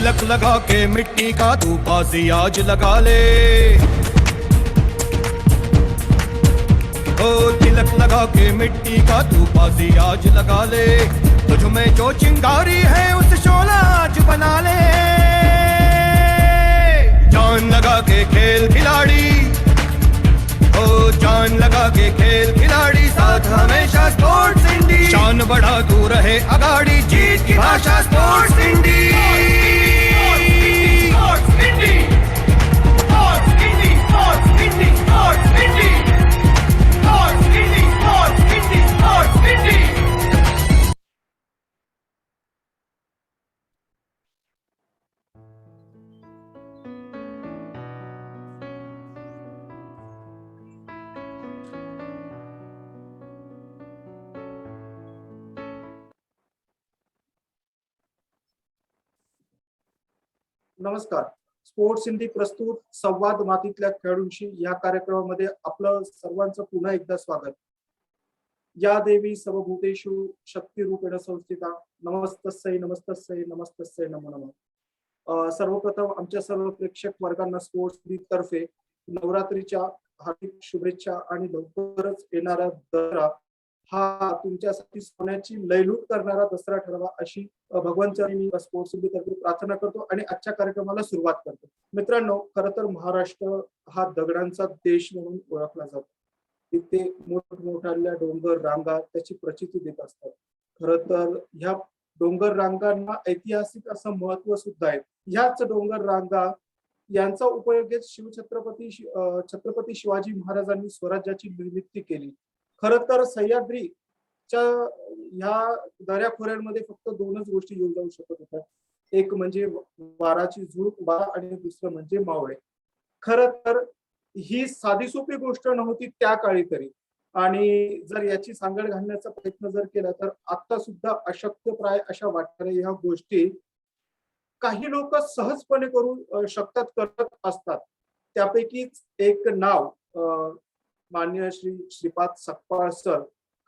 तिलक लगा के मिट्टी का तू फांसी आज लगा ले, ओ तिलक लगा के मिट्टी का तू फांसी आज लगा ले, तुझ में जो चिंगारी है उस शोला आज बना ले। जान लगा के खेल खिलाड़ी, ओ जान लगा के खेल खिलाड़ी, साथ हमेशा स्पोर्ट्स इंडी, शान बढ़ा तू रहे अगाड़ी, जीत की भाषा स्पोर्ट्स इंडी। नमस्कार. स्पोर्ट्स इंडी प्रस्तुत संवाद मातीतल्या खेळाडूंशी या कार्यक्रमामध्ये आपलं सर्वांचं पुन्हा एकदा स्वागत. या देवी सर्वभूतेषु शक्तिरूपेण संस्थिता, नमस्तस्यै नमस्तस्यै नमस्तस्यै नमो नमः. सर्वप्रथम आमच्या सर्व प्रेक्षक वर्गांना स्पोर्ट्स इंडी तर्फे नवरात्रीच्या हार्दिक शुभेच्छा आणि लवकरच येणारा दसरा हा तुमच्यासाठी सोन्याची लयलूट करणारा दसरा ठरावा अशी भगवान चरणी मी स्पोर्ट्स इंडी तर्फे प्रार्थना करतो आणि आजच्या कार्यक्रमाला सुरुवात करतो. मित्रांनो, खरं तर महाराष्ट्र हा दगडांचा देश म्हणून ओळखला जातो. तिथे मोठमोठ्या डोंगर रांगा त्याची प्रचिती देत असतात. खरं तर ह्या डोंगर रांगांना ऐतिहासिक असं महत्व सुद्धा आहे. ह्याच डोंगर रांगा यांचा उपयोग छत्रपती शिवाजी महाराजांनी स्वराज्याची निर्मिती केली. खरं तर सह्याद्रीच्या ह्या दऱ्याखोऱ्यांमध्ये फक्त दोनच गोष्टी येऊन जाऊ शकत होत्या. एक म्हणजे वाराची झुळूक वारा आणि दुसरं म्हणजे मावळे. खरं तर ही साधी सोपी गोष्ट नव्हती त्या काळी तरी, आणि जर याची सांगड घालण्याचा प्रयत्न जर केला तर आता सुद्धा अशक्यप्राय अशा वाटणाऱ्या ह्या गोष्टी काही लोक सहजपणे करू शकतात, करत असतात. त्यापैकीच एक नाव माननीय श्रीपाद सकपाळ सर.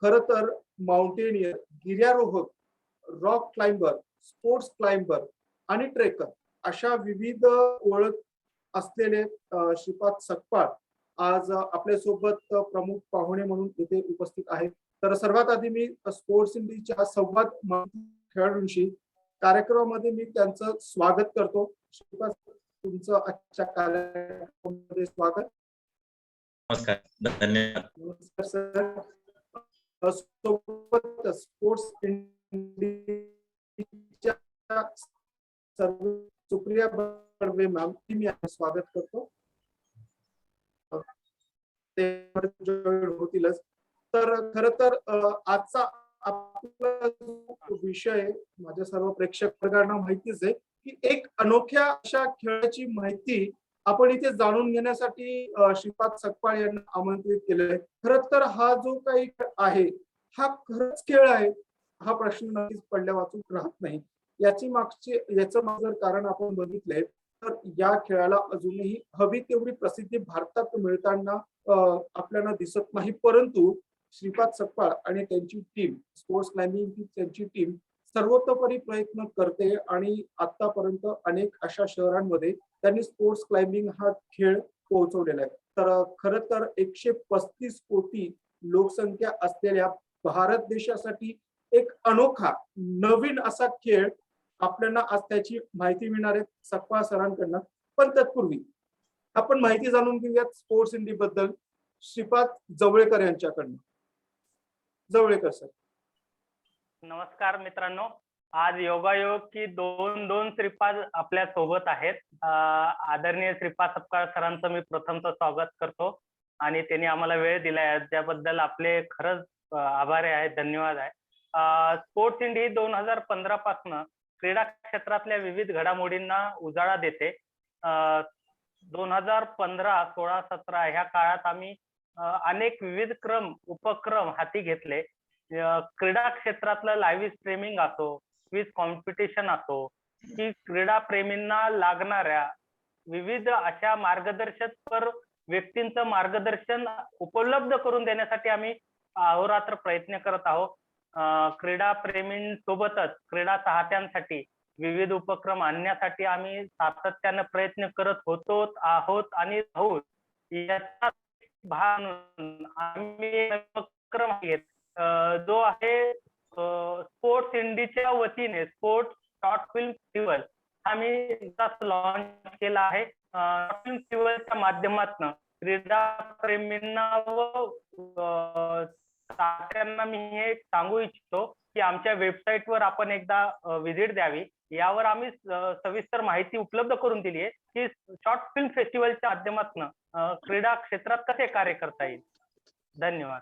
खरं तर माउंटेनियर, गिर्यारोहक, रॉक क्लाइंबर, स्पोर्ट्स क्लाइंबर आणि ट्रेकर अशा विविध ओळख असलेले श्रीपाद सकपाळ आज आपल्या सोबत प्रमुख पाहुणे म्हणून इथे उपस्थित आहेत. तर सर्वात आधी मी स्पोर्ट्स इंडीच्या संवाद खेळाडूंशी कार्यक्रमामध्ये मी त्यांचं स्वागत करतो. श्रीपाद, तुमचं आजच्या कार्यक्रमामध्ये स्वागत. नमस्कार, धन्यवाद. नमस्कार सर. स्पोर्ट्स इंडीच्या सुप्रिया बर्वे मॅम, मी स्वागत करतो. ते होतीलच. तर खरं तर आजचा आपला विषय माझ्या सर्व प्रेक्षक वर्गांना माहितीच आहे की एक अनोख्या अशा खेळाची माहिती आपण इथे जाणून घेण्यासाठी श्रीपाद सकपाळ यांना आमंत्रित केलेलं आहे. खरं तर हा जो काही आहे हा खरंच खेळ आहे हा प्रश्न नक्कीच पडल्या वाचून राहत नाही. याचं जर कारण आपण बघितलंय तर या खेळाला अजूनही हवी तेवढी प्रसिद्धी भारतात मिळताना आपल्याला दिसत नाही. परंतु श्रीपाद सकपाळ आणि त्यांची टीम, स्पोर्ट्स क्लाइम्बिंग त्यांची टीम सर्वतोपरी प्रयत्न करते आणि आतापर्यंत अनेक अशा शहरांमध्ये त्यांनी स्पोर्ट्स क्लाइम्बिंग हा खेळ पोहोचवलेला आहे. तर खरं तर 135 कोटी लोकसंख्या असलेल्या भारत देशासाठी एक अनोखा नवीन असा खेळ आपल्याला आज त्याची माहिती मिळणार आहे सकपाळ सरांकडनं. पण तत्पूर्वी आपण माहिती जाणून घेऊयात स्पोर्ट्स इंडी बद्दल श्रीपाद जवळेकर यांच्याकडनं. जवळेकर सर. नमस्कार मित्रांनो. आज योगायोग की दोन श्रीपाद आपल्या सोबत आहेत. आदरणीय श्रीपाद सकपाळ सरांचं मी प्रथमतः स्वागत करतो आणि त्यांनी आम्हाला वेळ दिलाय त्याबद्दल आपले खरंच आभारी आहे, धन्यवाद आहे. स्पोर्ट्स इंडी 2015 पासून क्रीडा क्षेत्रातल्या विविध घडामोडींना उजाळा देते. 2015, 16, 17 ह्या काळात आम्ही अनेक विविध उपक्रम हाती घेतले. क्रीडा क्षेत्रातलं लाईव्ह स्ट्रीमिंग असो, क्विज कॉम्पिटिशन असो, की क्रीडा प्रेमींना लागणाऱ्या विविध अशा मार्गदर्शक व्यक्तींचं मार्गदर्शन उपलब्ध करून देण्यासाठी आम्ही अहोरात्र प्रयत्न करत आहोत. क्रीडा प्रेमींसोबतच क्रीडा चाहत्यांसाठी विविध उपक्रम आणण्यासाठी आम्ही सातत्याने प्रयत्न करत होतो, आहोत आणि राहू. याचा भाग म्हणून आम्ही उपक्रम घेत जो आहे स्पोर्ट्स इंडीच्या वतीने स्पोर्ट्स शॉर्ट फिल्म फेस्टिवल आम्ही लॉन्च केला आहे. शॉर्ट फिल्म फेस्टिवलच्या माध्यमातून क्रीडा प्रेमींना व चाहत्यांना मी हे सांगू इच्छितो की आमच्या वेबसाईटवर आपण एकदा व्हिजिट द्यावी. यावर आम्ही सविस्तर माहिती उपलब्ध करून दिली आहे की शॉर्ट फिल्म फेस्टिवलच्या माध्यमातून क्रीडा क्षेत्रात कसे कार्य करता येईल. धन्यवाद.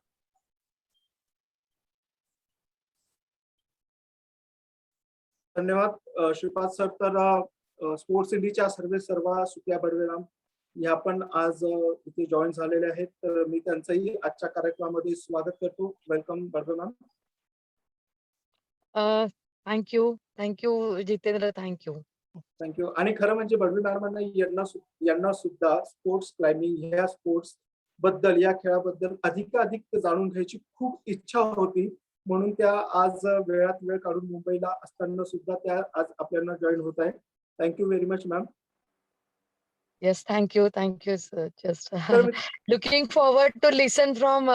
धन्यवाद श्रीपाद सर. तर स्पोर्ट्स इंडीच्या सर्व सुप्रिया बडवेराम या पण आज इथे जॉईन झालेले आहेत. तर मी त्यांचंही आजच्या कार्यक्रमामध्ये स्वागत करतो. वेलकम बडवेराम. Thank you Jitendra, thank you. आणि खरं म्हणजे बडवी मॅडमांना यांना सुद्धा स्पोर्ट्स क्लाइम्बिंग ह्या स्पोर्ट्स बद्दल या खेळाबद्दल अधिक जाणून घ्यायची खूप इच्छा होती. म्हणून त्या आज वेळात वेळ काढून मुंबईला असताना सुद्धा त्या आज आपल्याला जॉईन होत आहे. Thank you very much ma'am. Yes, thank you sir. Just तर looking forward to listen from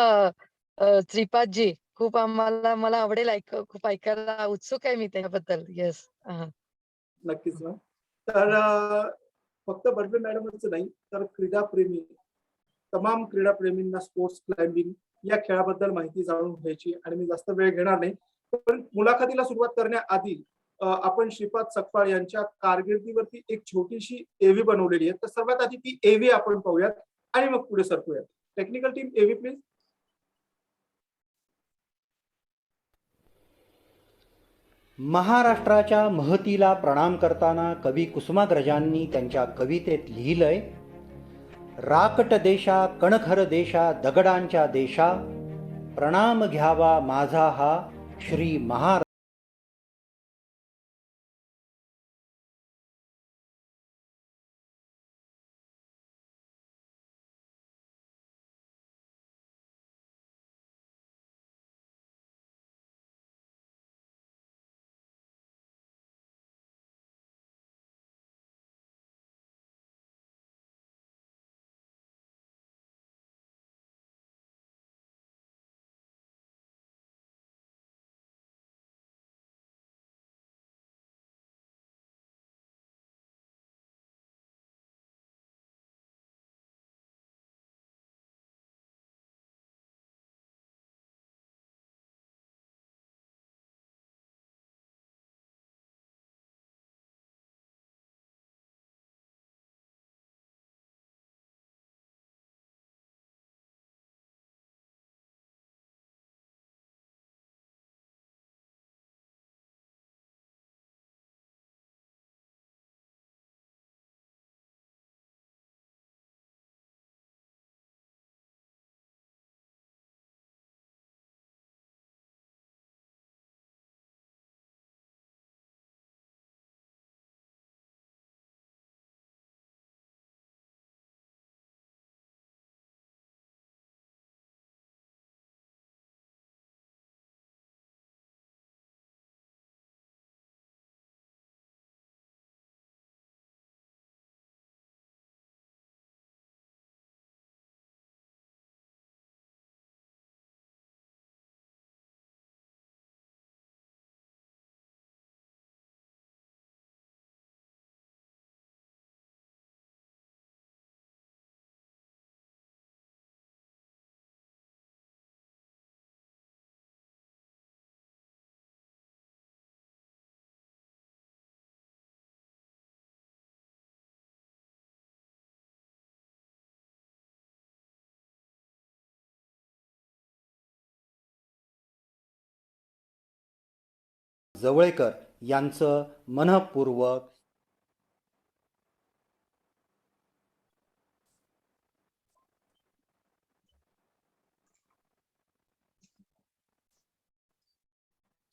Shripad ji. खूप मला आवडेल, खूप ऐकायला उत्सुक आहे मी त्याबद्दल. येस. नक्कीच मॅम. तर फक्त बडवे मॅडमच नाही तर तमाम क्रीडा प्रेमींना स्पोर्ट्स क्लाइम्बिंग या खेळाबद्दल माहिती जाणून घ्यायची आणि मी जास्त वेळ घेणार नाही. पण मुलाखतीला सुरुवात करण्याआधी आपण श्रीपाद सकपाळ यांच्या कारकिर्दीवरती एक छोटीशी एव्ही बनवलेली आहे. तर सर्वात आधी ती एव्ही आपण पाहूयात आणि मग पुढे सरकूयात. Technical team AV please. महाराष्ट्राच्या महतीला प्रणाम करताना कवी कुसुमाग्रजांनी त्यांच्या कवितेत लिहिलंय, राकट देशा कणखर देशा दगडांच्या देशा, प्रणाम घ्यावा माझा हा श्री महाराष्ट्र. जवळेकर यांचं मनःपूर्वक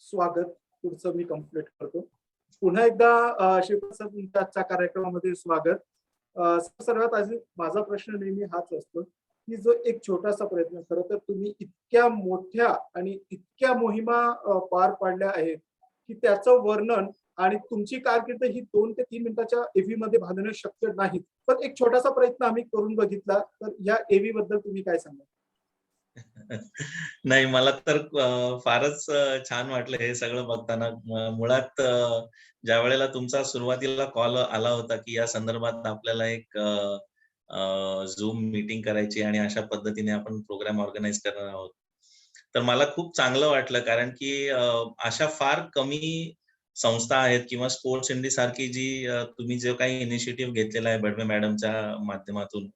स्वागत. पुढचं मी कंप्लीट करतो. पुन्हा एकदा श्रीपाद सर तुमच्या आजच्या कार्यक्रमामध्ये स्वागत. सर्वात आधी माझा प्रश्न नेहमी हाच असतो की जो एक छोटासा प्रयत्न, खरं तर तुम्ही इतक्या मोठ्या आणि इतक्या मोहिमा पार पाडल्या आहेत की त्याचं वर्णन आणि तुमची कारकीर्द ही 2 ते 3 मिनिटाच्या एव्ही मध्ये बांधणं शक्य नाही. पण एक छोटासा प्रयत्न आम्ही करून बघितला. तर या एव्ही बद्दल तुम्ही काय सांगाल? नाही, मला तर फारच छान वाटलं हे सगळं बघताना. मुळात ज्या वेळेला तुमचा सुरुवातीला कॉल आला होता, की या संदर्भात आपल्याला एक Zoom मीटिंग करायची आणि अशा पद्धतीने आपण प्रोग्राम ऑर्गनाइज करणार आहोत. तर मला खूप चांगलं वाटलं, कारण की अशा फार कमी संस्था आहेत किंवा स्पोर्ट्स इंडी सारखी जी तुम्ही जो काही इनिशिएटिव्ह घेतलेला आहे बडवे मॅडमच्या माध्यमातून,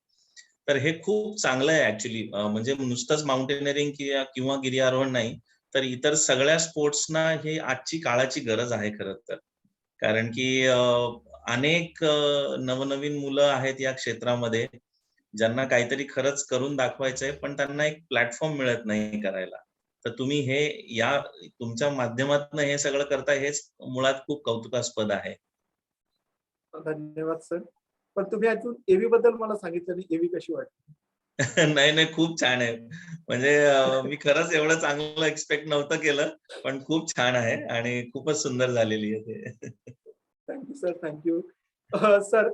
तर हे खूप चांगलं आहे ॲक्चुअली. म्हणजे नुसतंच माउंटेनिअरिंग किंवा गिर्यारोहण नाही, तर इतर सगळ्या स्पोर्ट्सना हे आजची काळाची गरज आहे खरं तर. कारण की अनेक नवनवीन मुलं आहेत या क्षेत्रामध्ये, ज्यांना काहीतरी खरंच करून दाखवायचंय, पण त्यांना एक प्लॅटफॉर्म मिळत नाही करायला. तर तुम्ही हे या तुमच्या माध्यमातून हे सगळं करताय, हेच मुळात खूप कौतुकास्पद आहे. धन्यवाद सर. पण तुम्ही अजून एव्ही बद्दल मला सांगितलं नाही. एव्ही कशी वाटली? नाही, नाही, खूप छान आहे. म्हणजे मी खरंच एवढं चांगलं एक्सपेक्ट नव्हतं केलं, पण खूप छान आहे आणि खूपच सुंदर झालेली आहे ते. Thank you sir, thank you. सर,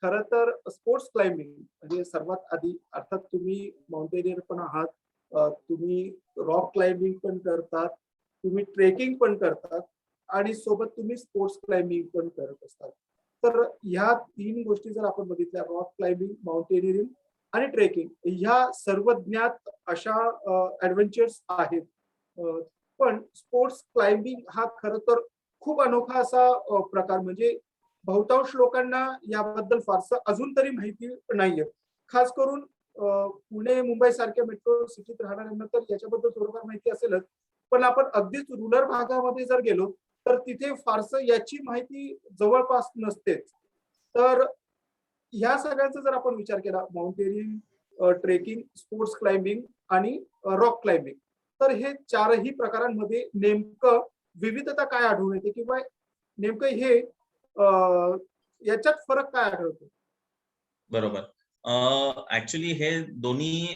खरं तर स्पोर्ट्स क्लाइम्बिंग म्हणजे सर्वात आधी अर्थात तुम्ही माउंटेनियर पण आहात, तुम्ही रॉक क्लाइम्बिंग पण करतात, तुम्ही ट्रेकिंग पण करतात आणि सोबत तुम्ही स्पोर्ट्स क्लाइम्बिंग पण करत असतात. तर ह्या 3 गोष्टी जर आपण बघितल्या, रॉक क्लाइम्बिंग, माउंटेनिअरिंग आणि ट्रेकिंग, ह्या सर्वज्ञात अशा ॲडव्हेंचर्स आहेत. अ, पण स्पोर्ट्स क्लाइम्बिंग हा खरं तर खूप अनोखा असा प्रकार, म्हणजे बहुतांश लोकांना याबद्दल फारसं अजून तरी माहिती नाहीये. खास करून पुणे, मुंबई सारख्या मेट्रो सिटीत राहणाऱ्यांना तर याच्याबद्दल थोडंफार माहिती असेलच. पण आपण अगदीच रुरल भागामध्ये जर गेलो, तर तिथे फारसं याची माहिती जवळपास नसतेच. तर ह्या सगळ्यांचा जर आपण विचार केला, माउंटेनिअरिंग, ट्रेकिंग, स्पोर्ट्स क्लाइम्बिंग आणि रॉक क्लाइम्बिंग, तर हे 4ही प्रकारांमध्ये नेमकं विविधता काय आढळून येते किंवा नेमकं हे याच्यात फरक काय आढळतो? बरोबर. ॲक्चुअली हे दोन्ही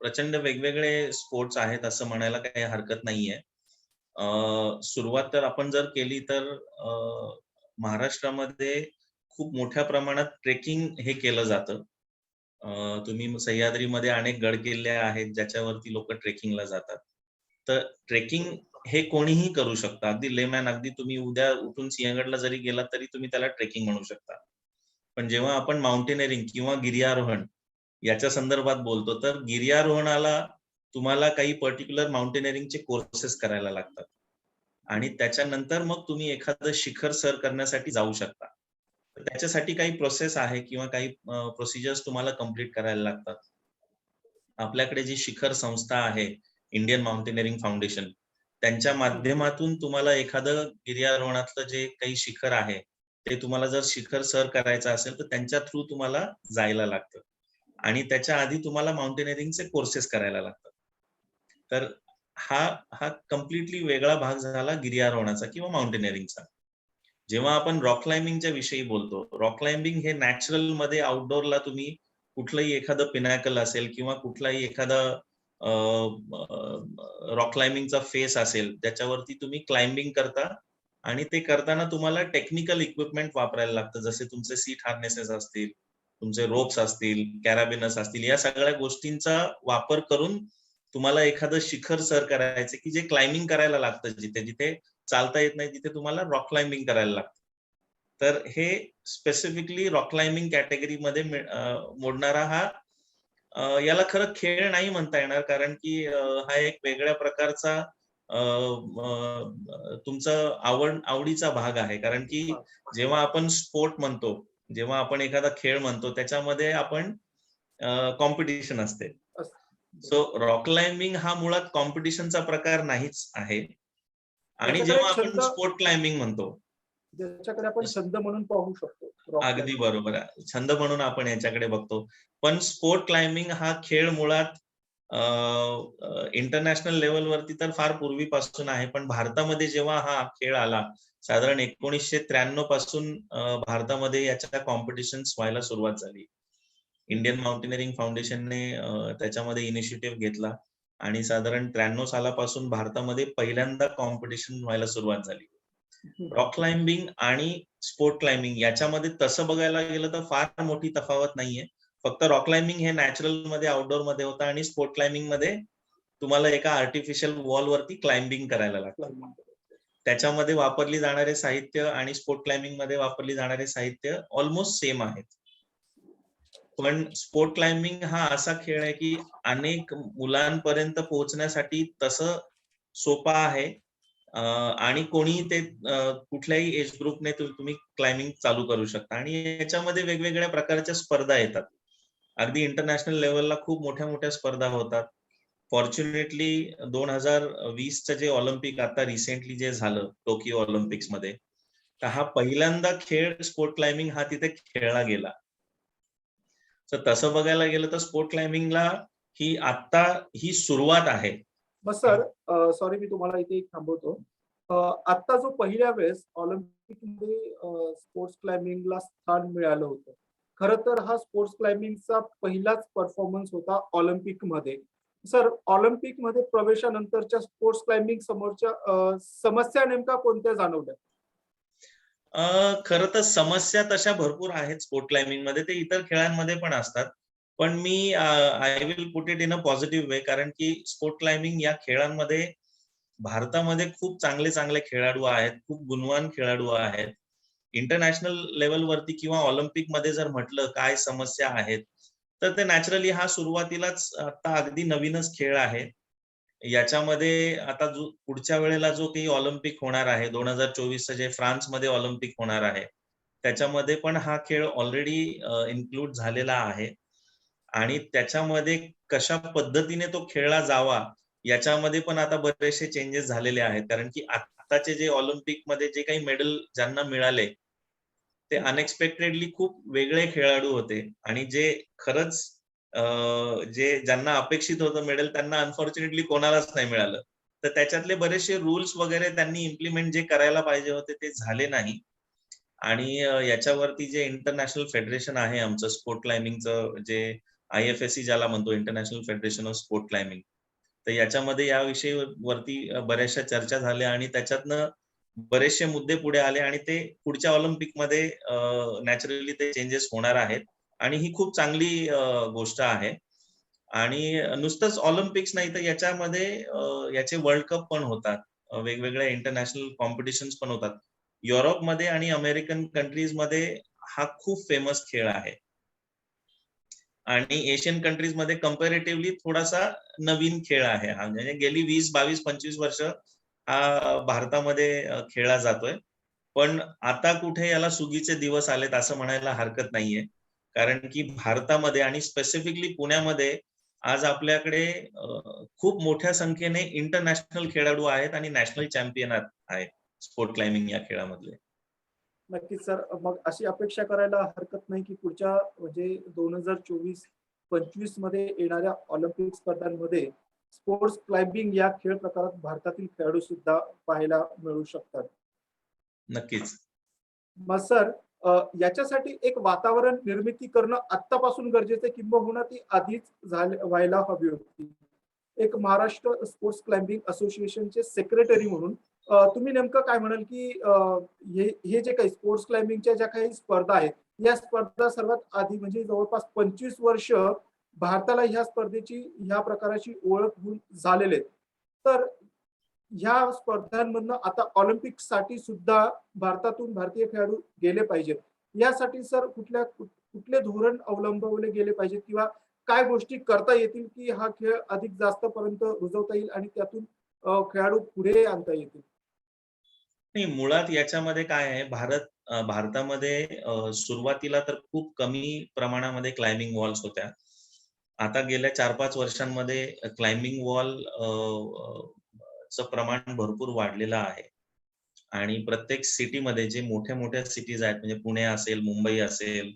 प्रचंड वेगवेगळे स्पोर्ट्स आहेत असं म्हणायला काही हरकत नाहीये. सुरुवात तर आपण जर केली तर महाराष्ट्रामध्ये खूप मोठ्या प्रमाणात ट्रेकिंग हे केलं जातं. तुम्ही सह्याद्रीमध्ये अनेक गडकिल्ले आहेत ज्याच्यावरती लोकं ट्रेकिंगला जातात. तर ट्रेकिंग हे कोणीही करू शकतं. अगदी लेमॅन, अगदी तुम्ही उद्या उठून सिंहगडला जरी गेलात तरी तुम्ही त्याला ट्रेकिंग म्हणू शकता. पण जेव्हा आपण माउंटेनिअरिंग किंवा गिर्यारोहण याच्या संदर्भात बोलतो, तर गिर्यारोहणाला तुम्हाला काही पर्टिक्युलर माउंटेनिअरिंगचे कोर्सेस करायला लागतात आणि त्याच्यानंतर मग तुम्ही एखादं शिखर सर करण्यासाठी जाऊ शकता. तर त्याच्यासाठी काही प्रोसेस आहे किंवा काही प्रोसिजर्स तुम्हाला कंप्लीट करायला लागतात. आपल्याकडे जी शिखर संस्था आहे, इंडियन माउंटेनिअरिंग फाउंडेशन, त्यांच्या माध्यमातून तुम्हाला एखादं गिर्यारोहणातलं जे काही शिखर आहे, ते तुम्हाला जर शिखर सर करायचं असेल, तर त्यांच्या थ्रू तुम्हाला जायला लागतं आणि त्याच्या आधी तुम्हाला माउंटेनिअरिंगचे कोर्सेस करायला लागतात. तर हा हा कंप्लीटली वेगळा भाग झाला गिर्यारोहणाचा किंवा माउंटेनिअरिंगचा. जेव्हा आपण रॉक क्लाइम्बिंगच्या विषयी बोलतो, रॉक क्लाइम्बिंग हे नॅचरलमध्ये आउटडोअरला तुम्ही कुठलंही एखादं पिनॅकल असेल किंवा कुठलाही एखादा रॉक क्लाइम्बिंगचा फेस असेल, त्याच्यावरती तुम्ही क्लाइम्बिंग करता आणि ते करताना तुम्हाला टेक्निकल इक्विपमेंट वापरायला लागतं. जसे तुमचे सीट हार्नेसेस असतील, तुमचे रोप्स असतील, कॅराबिनस असतील, या सगळ्या गोष्टींचा वापर करून तुम्हाला एखादं शिखर सर करायचं, की जे क्लाइम्बिंग करायला लागतं जिथे-जिथे चालता येत नाही, तिथे तुम्हाला रॉक क्लाइम्बिंग करायला लागतं. तर हे स्पेसिफिकली रॉक क्लाइम्बिंग कॅटेगरीमध्ये मोडणारा हा याला खरं खेळ नाही म्हणता येणार, कारण की हा एक वेगळ्या प्रकारचा तुमचा आवडीचा भाग आहे. कारण की जेव्हा आपण स्पोर्ट म्हणतो, जेव्हा आपण एखादा खेळ म्हणतो, त्याच्यामध्ये आपण कॉम्पिटिशन असते. सो रॉक क्लाइम्बिंग हा मुळात कॉम्पिटिशनचा प्रकार नाहीच आहे. आणि त्याच्याकडे जेव्हा एक आपण छंद, स्पोर्ट क्लाइम्बिंग म्हणतो, ज्याच्याकडे आपण छंद म्हणून पाहू शकतो रॉक अगदी क्लाइम्बिंग. बरोबर आहे. छंद म्हणून आपण याच्याकडे बघतो. पण स्पोर्ट क्लाइम्बिंग हा खेळ मुळात इंटरनॅशनल लेव्हलवरती तर फार पूर्वीपासून आहे. पण भारतामध्ये जेव्हा हा खेळ आला, साधारण 1993 पासून भारतामध्ये याच्या कॉम्पिटिशन्स व्हायला सुरुवात झाली. इंडियन माउंटेनिअरिंग फाउंडेशनने त्याच्यामध्ये इनिशिएटिव्ह घेतला आणि साधारण 93 सालापासून भारतामध्ये पहिल्यांदा कॉम्पिटिशन व्हायला सुरुवात झाली. रॉक क्लाइम्बिंग आणि स्पोर्ट क्लाइम्बिंग याच्यामध्ये तसं बघायला गेलं तर फार मोठी तफावत नाहीये. फक्त रॉक क्लाइम्बिंग हे नॅचरल मध्ये आउटडोर मध्ये होतं आणि स्पोर्ट क्लाइम्बिंग मध्ये तुम्हाला एका आर्टिफिशियल वॉल वरती क्लाइम्बिंग करायला लागतं. त्याच्यामध्ये वापरली जाणारे साहित्य आणि स्पोर्ट क्लाइम्बिंग मध्ये वापरली जाणारे साहित्य ऑलमोस्ट सेम आहेत. पण स्पोर्ट क्लाइम्बिंग हा असा खेळ आहे की अनेक मुलांपर्यंत पोहोचण्यासाठी तसं सोपा आहे आणि कोणी ते कुठल्याही एज ग्रुपने तुम्ही क्लाइम्बिंग चालू करू शकता आणि याच्यामध्ये वेगवेगळ्या प्रकारच्या स्पर्धा येतात. अगदी इंटरनॅशनल लेवलला खूप मोठ्या मोठ्या स्पर्धा होतात. फॉर्च्युनेटली 2020चं जे ऑलिम्पिक आता रिसेंटली जे झालं टोकियो ऑलिम्पिक्स मध्ये, तर हा पहिल्यांदा खेळ स्पोर्ट क्लाइम्बिंग हा तिथे खेळला गेला. तर तसं बघायला गेलं तर स्पोर्ट क्लाइम्बिंगला ही सुरुवात आहे. मग सर, सॉरी मी तुम्हाला इथे एक थांबवतो. आता जो पहिल्या वेळेस ऑलिम्पिकमध्ये स्पोर्ट्स क्लाइम्बिंगला स्थान मिळालं होतं. खरं तर हा स्पोर्ट्स क्लाइम्बिंगचा पहिलाच परफॉर्मन्स होता ऑलिम्पिकमध्ये. सर, ऑलिम्पिकमध्ये प्रवेशानंतरच्या स्पोर्ट्स क्लाइम्बिंग समोरच्या समस्या नेमका कोणत्या जाणवल्या? खरं तर समस्या तशा भरपूर आहेत स्पोर्ट क्लाइम्बिंग मध्ये, ते इतर खेळांमध्ये पण असतात. पण मी I will put it in a positive way, कारण की स्पोर्ट क्लाइम्बिंग या खेळांमध्ये भारतामध्ये खूप चांगले चांगले खेळाडू आहेत, खूप गुणवान खेळाडू आहेत. इंटरनॅशनल लेवलवरती किंवा ऑलिम्पिक मध्ये जर म्हटलं काय समस्या आहेत, तर ते नॅचरली हा सुरुवातीलाच आता अगदी नवीनच खेळ आहे. याच्यामध्ये आता जो पुढच्या वेळेला जो काही ऑलिम्पिक होणार आहे 2024चं जे फ्रान्समध्ये ऑलिम्पिक होणार आहे, त्याच्यामध्ये पण हा खेळ ऑलरेडी इन्क्लूड झालेला आहे आणि त्याच्यामध्ये कशा पद्धतीने तो खेळला जावा याच्यामध्ये पण आता बरेचसे चेंजेस झालेले आहेत. कारण की आताचे जे ऑलिम्पिकमध्ये जे काही मेडल ज्यांना मिळाले ते अनएक्सपेक्टेडली खूप वेगळे खेळाडू होते आणि जे खरंच जे ज्यांना अपेक्षित होतं मेडल त्यांना अनफॉर्च्युनेटली कोणालाच नाही मिळालं. तर त्याच्यातले बरेचसे रूल्स वगैरे त्यांनी इम्प्लिमेंट जे करायला पाहिजे होते ते झाले नाही. आणि याच्यावरती जे इंटरनॅशनल फेडरेशन आहे आमचं स्पोर्ट क्लाइम्बिंगचं, जे IFSC ज्याला म्हणतो, international federation of sport climbing, तर याच्यामध्ये याविषयी वरती बऱ्याचशा चर्चा झाल्या आणि त्याच्यातनं बरेचसे मुद्दे पुढे आले आणि ते पुढच्या ऑलिम्पिकमध्ये नॅचरली ते चेंजेस होणार आहेत आणि ही खूप चांगली गोष्ट आहे. आणि नुसतंच ऑलिम्पिक्स नाही तर याच्यामध्ये याचे वर्ल्ड कप पण होतात, वेगवेगळ्या इंटरनॅशनल कॉम्पिटिशन्स पण होतात. युरोपमध्ये आणि अमेरिकन कंट्रीजमध्ये हा खूप फेमस खेळ आहे आणि एशियन कंट्रीज मध्ये कम्पॅरेटिव्हली थोडासा नवीन खेळ आहे हा. म्हणजे गेली 20, 22, 25 वर्ष हा भारतामध्ये खेळला जातोय. पण आता कुठे याला सुगीचे दिवस आलेत असं म्हणायला हरकत नाहीये, कारण की भारतामध्ये आणि स्पेसिफिकली पुण्यामध्ये आज आपल्याकडे खूप मोठ्या संख्येने इंटरनॅशनल खेळाडू आहेत आणि नॅशनल चॅम्पियन आहेत स्पोर्ट क्लाइम्बिंग या खेळामधले. नक्कीच सर. मग अशी अपेक्षा करायला हरकत नाही की पुढच्या म्हणजे 2024-25 मध्ये येणाऱ्या ऑलिम्पिक स्पर्धांमध्ये स्पोर्ट्स क्लाइम्बिंग या खेळ प्रकारात भारतातील खेळाडू सुद्धा पाहायला मिळू शकतात. नक्कीच. मग सर, याच्यासाठी एक वातावरण निर्मिती करणं आत्तापासून गरजेचं आहे, किंबहुना ती आधीच व्हायला हवी होती. एक महाराष्ट्र स्पोर्ट्स क्लाइम्बिंग असोसिएशनचे सेक्रेटरी म्हणून तुम्ही नेमकं काय म्हणाल की हे जे काही स्पोर्ट्स क्लाइम्बिंगच्या ज्या काही स्पर्धा आहेत, या स्पर्धा सर्वात आधी म्हणजे जवळपास 25 वर्ष भारताला ह्या स्पर्धेची, ह्या प्रकाराची ओळख होऊन झालेले आहेत. तर ह्या स्पर्धांमधनं आता ऑलिम्पिक साठी सुद्धा भारतातून भारतीय खेळाडू गेले पाहिजेत. यासाठी सर कुठले धोरण अवलंबवले गेले पाहिजेत किंवा काय गोष्टी करता येतील की हा खेळ अधिक जास्त पर्यंत रुजवता येईल आणि त्यातून खेळाडू पुढे आणता येतील? नाही, मुळात याच्यामध्ये काय आहे, भारतामध्ये सुरुवातीला तर खूप कमी प्रमाणामध्ये क्लाइम्बिंग वॉल्स होत्या. आता गेल्या 4-5 वर्षांमध्ये क्लाइम्बिंग वॉल चं प्रमाण भरपूर वाढलेलं आहे आणि प्रत्येक सिटीमध्ये जे मोठ्या मोठ्या सिटीज आहेत, म्हणजे पुणे असेल, मुंबई असेल,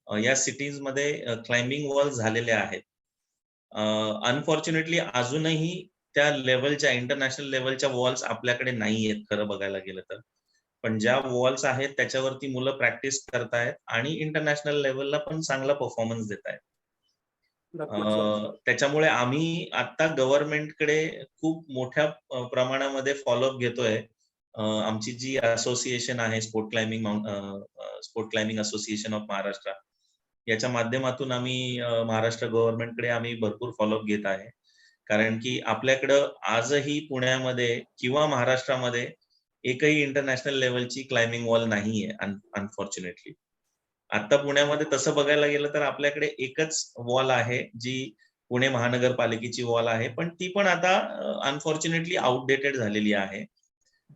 या सिटीज मध्ये क्लाइम्बिंग वॉल झालेले आहेत. अनफॉर्च्युनेटली अजूनही त्या लेवलच्या, इंटरनॅशनल लेवलच्या वॉल्स आपल्याकडे नाही आहेत खरं बघायला गेलं तर. पण ज्या वॉल्स आहेत त्याच्यावरती मुलं प्रॅक्टिस करतायत आणि इंटरनॅशनल लेवलला पण चांगला परफॉर्मन्स देत आहेत. नक्कीच सर. त्याच्यामुळे आम्ही आता गव्हर्नमेंटकडे खूप मोठ्या प्रमाणामध्ये फॉलोअप घेतोय. आमची जी असोसिएशन आहे sport climbing association of Maharashtra, याच्या माध्यमातून आम्ही महाराष्ट्र गव्हर्नमेंटकडे आम्ही भरपूर फॉलोअप घेत आहे. कारण की आपल्याकडं आजही पुण्यामध्ये किंवा महाराष्ट्रामध्ये एकही इंटरनॅशनल लेव्हलची क्लाइम्बिंग वॉल नाहीये अनफॉर्च्युनेटली. आता पुण्यामध्ये तसं बघायला गेलं तर आपल्याकडे एकच वॉल आहे, जी पुणे महानगरपालिकेची वॉल आहे. पण ती पण आता अनफॉर्च्युनेटली आउटडेटेड झालेली आहे.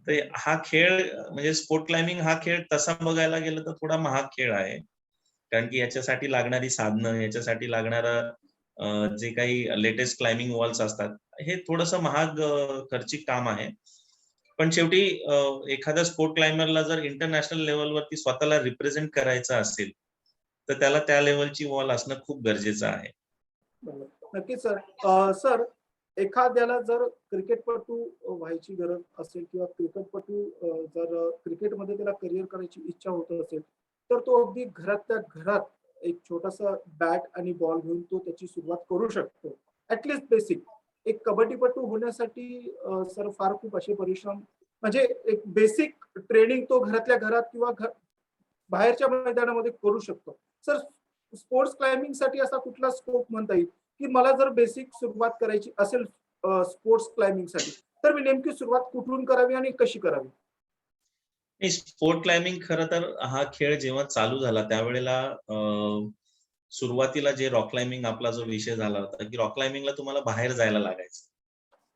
तर हा खेळ म्हणजे स्पोर्ट क्लाइम्बिंग हा खेळ तसा बघायला गेलं तर थोडा महाग खेळ आहे. कारण की याच्यासाठी लागणारी साधनं, याच्यासाठी लागणारं जे काही लेटेस्ट क्लाइम्बिंग वॉल्स असतात, हे थोडंसं महाग खर्चिक काम आहे. पण शेवटी एखाद्या स्पोर्ट क्लाइंबरला जर इंटरनॅशनल लेव्हलवरती स्वतःला रिप्रेझेंट करायचं असेल, तर त्याला त्या लेव्हलची वॉल असणं खूप गरजेचं आहे. नक्कीच सर. सर, एखाद्याला जर क्रिकेटपटू व्हायची गरज असेल किंवा क्रिकेटपटू जर क्रिकेटमध्ये त्याला करिअर करायची इच्छा होत असेल, तर तो अगदी घरातल्या घरात एक छोटासा बॅट आणि बॉल घेऊन तो त्याची सुरुवात करू शकतो. At least basic. एक कबड्डीपटू होण्यासाठी सर फार खूप असे परिश्रम, म्हणजे एक बेसिक ट्रेनिंग तो घरातल्या घरात किंवा बाहेरच्या मैदानामध्ये करू शकतो. सर, स्पोर्ट्स क्लाइम्बिंग साठी असा कुठला स्कोप म्हणता येईल की मला जर बेसिक सुरुवात करायची असेल स्पोर्ट्स क्लाइम्बिंग साठी, तर मी नेमकी सुरुवात कुठून करावी आणि कशी करावी? स्पोर्ट क्लाइम्बिंग खरं तर हा खेळ जेव्हा चालू झाला त्यावेळेला सुरुवातीला जे रॉक क्लाइम्बिंग आपला जो विषय झाला होता, की रॉक क्लाइम्बिंगला तुम्हाला बाहेर जायला लागायचं.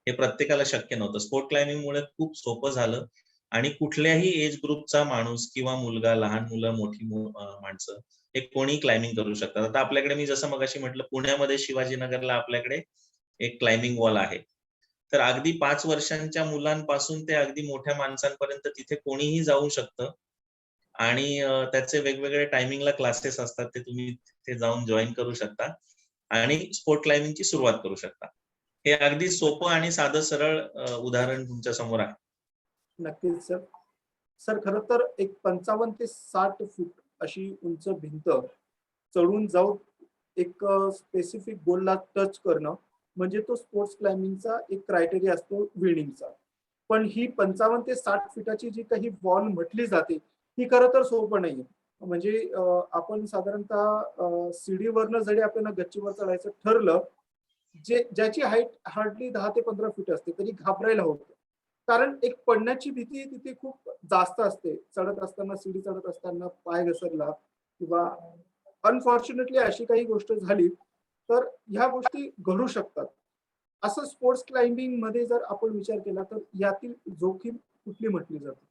हे प्रत्येकाला शक्य नव्हतं. स्पोर्ट क्लाइम्बिंगमुळे खूप सोपं झालं आणि कुठल्याही एज ग्रुपचा माणूस किंवा मुलगा, लहान मुलं, मोठी माणसं हे कोणीही क्लाइम्बिंग करू शकतात. आता आपल्याकडे मी जसं मगाशी म्हटलं पुण्यामध्ये शिवाजीनगरला आपल्याकडे एक क्लाइम्बिंग वॉल आहे. तर अगदी 5 वर्षांच्या मुलांपासून ते अगदी मोठ्या माणसांपर्यंत तिथे कोणीही जाऊ शकतं आणि त्याचे वेगवेगळे टायमिंगला क्लासेस असतात. ते तुम्ही तिथे जाऊन जॉइन करू शकता आणि स्पोर्ट क्लाइम्बिंगची सुरुवात करू शकता. हे अगदी सोपं आणि साधं सरळ उदाहरण तुमच्या समोर आहे. नक्कीच सर. सर, खरं तर एक 55 ते 60 फूट अशी उंच भिंत चढून जाऊन एक स्पेसिफिक गोलला टच करणं म्हणजे तो स्पोर्ट्स क्लाइम्बिंगचा एक क्रायटेरिया असतो विनिंगचा. पण ही 55 ते 60 फुटाची जी काही वॉल म्हटली जाते ही खरं तर सोपं नाहीये. म्हणजे आपण साधारणतः सीडीवरनं जरी आपल्याला गच्चीवर चढायचं ठरलं, ज्याची हाईट हार्डली 10 ते 15 फूट असते, तरी घाबरायला होतं. कारण एक पडण्याची भीती तिथे खूप जास्त असते. चढत असताना, सीडी चढत असताना पाय घसरला किंवा अनफॉर्च्युनेटली अशी काही गोष्ट झाली, तर ह्या गोष्टी घडू शकतात. असं स्पोर्ट्स क्लाइम्बिंग मध्ये जर आपण विचार केला तर यातील जोखीम कुठली म्हटली जाते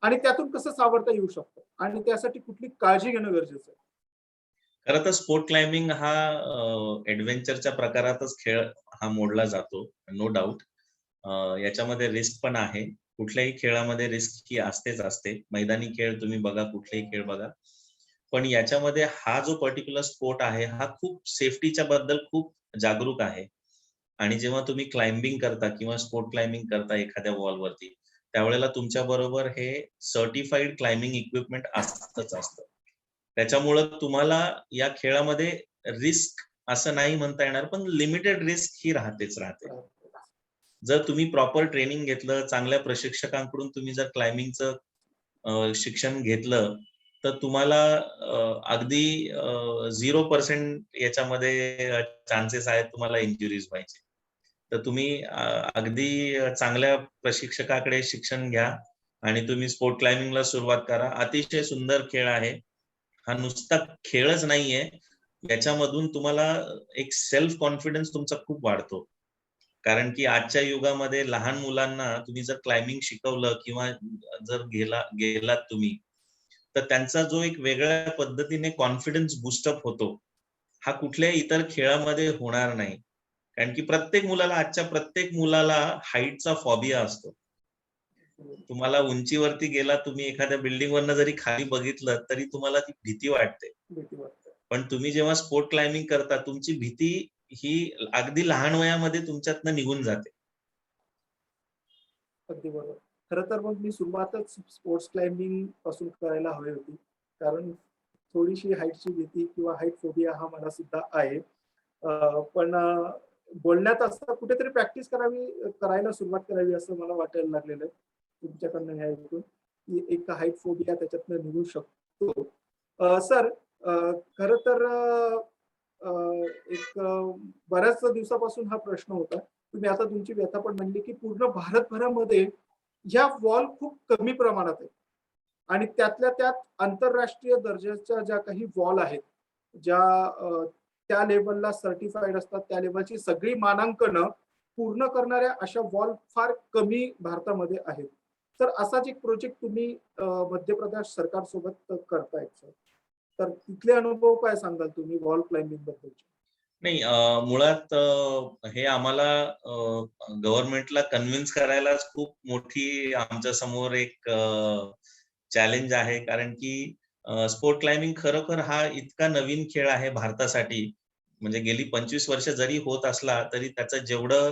आणि त्यातून कसं सावरता येऊ शकतं आणि त्यासाठी कुठली काळजी घेणं गरजेचं आहे? खरं तर स्पोर्ट क्लाइम्बिंग हा एडव्हेंचरच्या प्रकारातच खेळ हा मोडला जातो, नो डाऊट. याच्यामध्ये रिस्क पण आहे. कुठल्याही खेळामध्ये रिस्क ही असतेच असते. मैदानी खेळ तुम्ही बघा, कुठलेही खेळ बघा. पण याच्यामध्ये हा जो पर्टिक्युलर स्पोर्ट आहे, हा खूप सेफ्टीच्या बद्दल खूप जागरूक आहे. आणि जेव्हा तुम्ही क्लाइम्बिंग करता किंवा स्पोर्ट क्लाइम्बिंग करता एखाद्या वॉलवरती, त्यावेळेला तुमच्या बरोबर हे सर्टिफाईड क्लाइम्बिंग इक्विपमेंट असतंच असतं. त्याच्यामुळं तुम्हाला या खेळामध्ये रिस्क असं नाही म्हणता येणार, पण लिमिटेड रिस्क ही राहतेच राहते. जर तुम्ही प्रॉपर ट्रेनिंग घेतलं, चांगल्या प्रशिक्षकांकडून तुम्ही जर क्लाइम्बिंगचं शिक्षण घेतलं, तर तुम्हाला अगदी 0% याच्यामध्ये चान्सेस आहेत तुम्हाला इंज्युरीज व्हायचे. तर तुम्ही अगदी चांगल्या प्रशिक्षकाकडे शिक्षण घ्या आणि तुम्ही स्पोर्ट क्लाइम्बिंगला सुरुवात करा. अतिशय सुंदर खेळ आहे. हा नुसता खेळच नाहीये. याच्यामधून तुम्हाला एक सेल्फ कॉन्फिडन्स तुमचा खूप वाढतो. कारण की आजच्या युगामध्ये लहान मुलांना तुम्ही जर क्लाइम्बिंग शिकवलं किंवा जर गेलात तुम्ही, तर त्यांचा जो एक वेगळ्या पद्धतीने कॉन्फिडन्स बूस्टअप होतो, हा कुठल्याही इतर खेळामध्ये होणार नाही. कारण की आजच्या प्रत्येक मुलाला हाईटचा फॉबिया असतो. तुम्हाला उंचीवरती गेला, तुम्ही एखाद्या बिल्डिंगवरनं जरी खाली बघितलं, तरी तुम्हाला ती भीती वाटते. भीती वाटते. पण तुम्ही जेव्हा स्पोर्ट क्लाइम्बिंग करता, तुमची भीती ही अगदी लहान वयामध्ये तुमच्यातनं निघून जाते. अगदी बरोबर. खरं तर मग मी सुरुवातच स्पोर्ट्स क्लाइम्बिंग पासून करायला हवी होती. कारण थोडीशी हाईटची भीती किंवा हाईट फोबिया हा मला सुद्धा आहे. पण बोलण्यात असं कुठेतरी प्रॅक्टिस करायला सुरुवात करावी असं मला वाटायला लागलेलं आहे तुमच्याकडनं हे ऐकून की एक हाईट फोबिया त्याच्यातनं निघू शकतो. सर, खरं तर एक बऱ्याच दिवसापासून हा प्रश्न होता. तुम्ही आता तुमची व्यथा पण म्हणली की पूर्ण भारतभरामध्ये ह्या वॉल खूप कमी प्रमाणात आहेत आणि त्यातल्या त्यात आंतरराष्ट्रीय दर्जाच्या ज्या काही वॉल आहेत, ज्या त्या लेवलला सर्टिफाईड असतात, त्या लेवलची सगळी मानांकनं पूर्ण करणाऱ्या अशा वॉल फार कमी भारतामध्ये आहेत. तर असाच एक प्रोजेक्ट तुम्ही मध्य प्रदेश सरकारसोबत करतायत सर. तर तिथले अनुभव काय सांगाल तुम्ही वॉल क्लाइम्बिंग बद्दलचे? नाही, मुळात हे आम्हाला गव्हर्नमेंटला कन्व्हिन्स करायलाच खूप मोठी आमच्या समोर एक चॅलेंज आहे. कारण की स्पोर्ट क्लाइम्बिंग खरोखर हा इतका नवीन खेळ आहे भारतासाठी. म्हणजे गेली 25 वर्ष जरी होत असला तरी त्याचं जेवढं